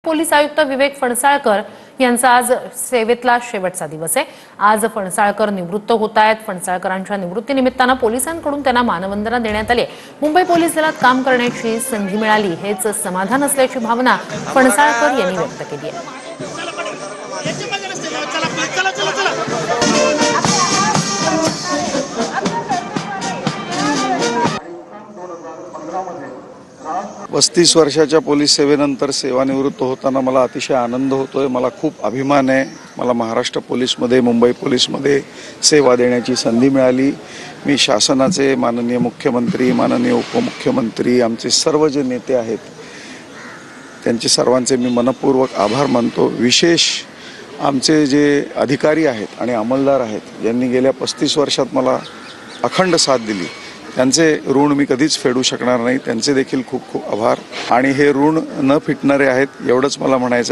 Police आयुक्त विवेक फणसाळकर यांचा आज सेवेतला शेवटचा दिवस आहे। आज फणसाळकर निवृत्त होत आहेत। फणसाळकरांच्या निवृत्तीनिमित्तानं पोलिसांकडून त्यांना मानवंदना देण्यात आली। मुंबई पोलीस दलात काम करण्याची संधी मिळाली हेच समाधान असल्याची भावना फणसाळकर यांनी व्यक्त केली आहे। पस्तीस वर्षाच्या पोलीस सेवेनंतर सेवानिवृत्त होताना मला अतिशय आनंद होतोय। मला खूप अभिमान आहे। मला महाराष्ट्र पोलीसमध्ये, मुंबई पोलीसमध्ये सेवा देण्याची संधी मिळाली। मी शासनाचे माननीय मुख्यमंत्री, माननीय उपमुख्यमंत्री, आमचे सर्व जे नेते आहेत त्यांचे सर्वांचे मी मनपूर्वक आभार मानतो। विशेष आमचे जे अधिकारी आहेत आणि अंमलदार आहेत यांनी गेल्या 35 वर्षात मला अखंड साथ दिली, त्यांचे ऋण मी कधीच फेडू शकणार नाही। त्यांचे देखील खूप खूप आभार। आणि हे ऋण न फिटणारे आहेत एवढंच मला म्हणायचं।